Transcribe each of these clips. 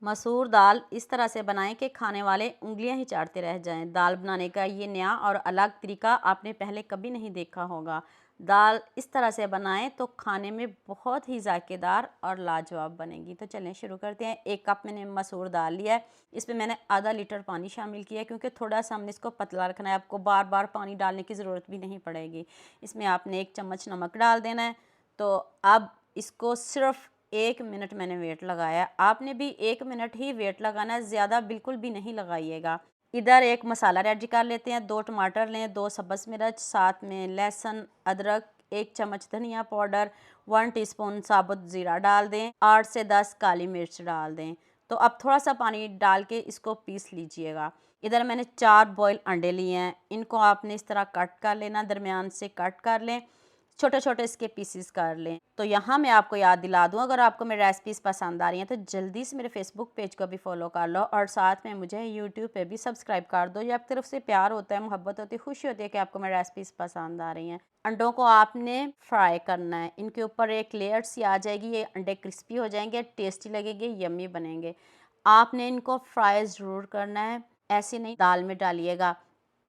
मसूर दाल इस तरह से बनाएं कि खाने वाले उंगलियां ही चाटते रह जाएं। दाल बनाने का ये नया और अलग तरीका आपने पहले कभी नहीं देखा होगा। दाल इस तरह से बनाएं तो खाने में बहुत ही जायकेदार और लाजवाब बनेगी। तो चलें शुरू करते हैं। 1 कप मैंने मसूर दाल लिया है। इसमें मैंने आधा लीटर पानी शामिल किया है क्योंकि थोड़ा सा हमने इसको पतला रखना है। आपको बार बार पानी डालने की ज़रूरत भी नहीं पड़ेगी। इसमें आपने 1 चम्मच नमक डाल देना है। तो अब इसको सिर्फ 1 मिनट मैंने वेट लगाया। आपने भी 1 मिनट ही वेट लगाना है, ज़्यादा बिल्कुल भी नहीं लगाइएगा। इधर एक मसाला रेडी कर लेते हैं। 2 टमाटर लें, 2 सब्ज़ मिर्च, साथ में लहसुन, अदरक, 1 चम्मच धनिया पाउडर, 1 टीस्पून साबुत ज़ीरा डाल दें, 8 से 10 काली मिर्च डाल दें। तो अब थोड़ा सा पानी डाल के इसको पीस लीजिएगा। इधर मैंने 4 बॉयल अंडे लिए हैं। इनको आपने इस तरह कट कर लेना, दरमियान से कट कर लें, छोटे छोटे इसके पीसीस कर लें। तो यहाँ मैं आपको याद दिला दूँ, अगर आपको मेरी रेसिपीज़ पसंद आ रही हैं तो जल्दी से मेरे फेसबुक पेज को भी फॉलो कर लो और साथ में मुझे यूट्यूब पे भी सब्सक्राइब कर दो। ये आपकी तरफ से प्यार होता है, मोहब्बत होती है, खुशी होती है कि आपको मेरी रेसिपीज़ पसंद आ रही हैं। अंडों को आपने फ्राई करना है। इनके ऊपर एक लेयर सी आ जाएगी, ये अंडे क्रिस्पी हो जाएंगे, टेस्टी लगेंगे, यम्मी बनेंगे। आपने इनको फ्राई ज़रूर करना है, ऐसे नहीं दाल में डालिएगा।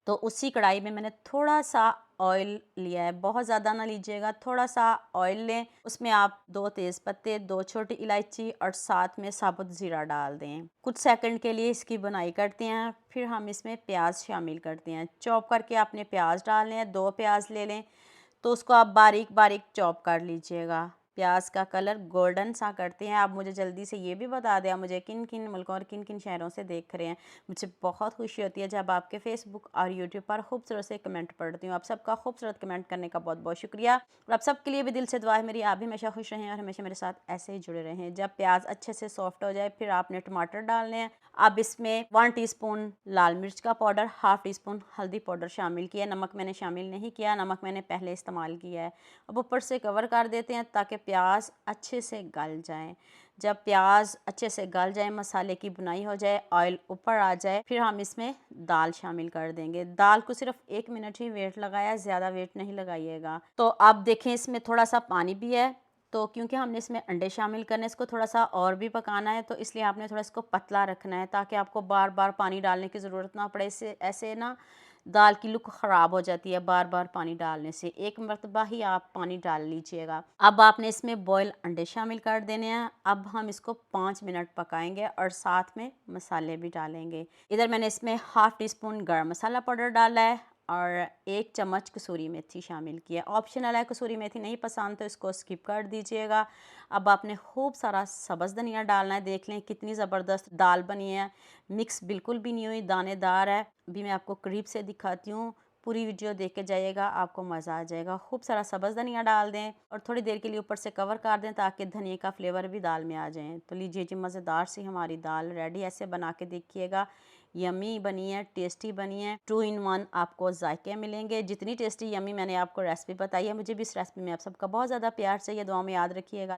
तो उसी कढ़ाई में मैंने थोड़ा सा ऑयल लिया है, बहुत ज़्यादा ना लीजिएगा, थोड़ा सा ऑयल लें। उसमें आप 2 तेज़ पत्ते, 2 छोटी इलायची और साथ में साबुत ज़ीरा डाल दें। कुछ सेकंड के लिए इसकी बुनाई करते हैं, फिर हम इसमें प्याज शामिल करते हैं। चॉप करके आपने प्याज डालने हैं, 2 प्याज ले लें। तो उसको आप बारीक बारीक चॉप कर लीजिएगा। प्याज का कलर गोल्डन सा करते हैं। आप मुझे जल्दी से ये भी बता दें आप मुझे किन किन मुल्कों और किन किन शहरों से देख रहे हैं। मुझे बहुत खुशी होती है जब आपके फेसबुक और यूट्यूब पर खूबसूरत से कमेंट पढ़ती हूँ। आप सबका खूबसूरत कमेंट करने का बहुत बहुत शुक्रिया और आप सबके लिए भी दिल से दुआ है मेरी, आप भी हमेशा खुश रहें और हमेशा मेरे साथ ऐसे ही जुड़े रहें। जब प्याज अच्छे से सॉफ्ट हो जाए फिर आपने टमाटर डालने हैं। अब इसमें 1 टीस्पून लाल मिर्च का पाउडर, हाफ़ टी स्पून हल्दी पाउडर शामिल किया। नमक मैंने शामिल नहीं किया, नमक मैंने पहले इस्तेमाल किया है। अब ऊपर से कवर कर देते हैं ताकि प्याज अच्छे से गल जाएं। जब प्याज अच्छे से गल जाए, मसाले की बुनाई हो जाए, ऑयल ऊपर आ जाए, फिर हम इसमें दाल शामिल कर देंगे। दाल को सिर्फ 1 मिनट ही वेट लगाया, ज़्यादा वेट नहीं लगाइएगा। तो अब देखें इसमें थोड़ा सा पानी भी है। तो क्योंकि हमने इसमें अंडे शामिल करने, इसको थोड़ा सा और भी पकाना है, तो इसलिए आपने थोड़ा इसको पतला रखना है ताकि आपको बार बार पानी डालने की ज़रूरत ना पड़े। इससे ऐसे ना दाल की लुक ख़राब हो जाती है बार बार पानी डालने से। एक मरतबा ही आप पानी डाल लीजिएगा। अब आपने इसमें बॉयल अंडे शामिल कर देने हैं। अब हम इसको 5 मिनट पकाएंगे और साथ में मसाले भी डालेंगे। इधर मैंने इसमें हाफ़ टी स्पून गर्म मसाला पाउडर डाला है और 1 चम्मच कसूरी मेथी शामिल किया। ऑप्शनल है, कसूरी मेथी नहीं पसंद तो इसको स्किप कर दीजिएगा। अब आपने खूब सारा सब्ज़ धनिया डालना है। देख लें कितनी ज़बरदस्त दाल बनी है, मिक्स बिल्कुल भी नहीं हुई, दानेदार है। अभी मैं आपको करीब से दिखाती हूँ, पूरी वीडियो देख के जाइएगा, आपको मज़ा आ जाएगा। खूब सारा सब्ज़ धनिया डाल दें और थोड़ी देर के लिए ऊपर से कवर कर दें ताकि धनिया का फ्लेवर भी दाल में आ जाए। तो लीजिए जी, मज़ेदार सी हमारी दाल रेडी। ऐसे बना के देखिएगा, यमी बनी है, टेस्टी बनी है। 2 इन 1 आपको जायके मिलेंगे। जितनी टेस्टी यमी मैंने आपको रेसिपी बताई है, मुझे भी इस रेसिपी में आप सबका बहुत ज़्यादा प्यार चाहिए। दुआ में याद रखिएगा।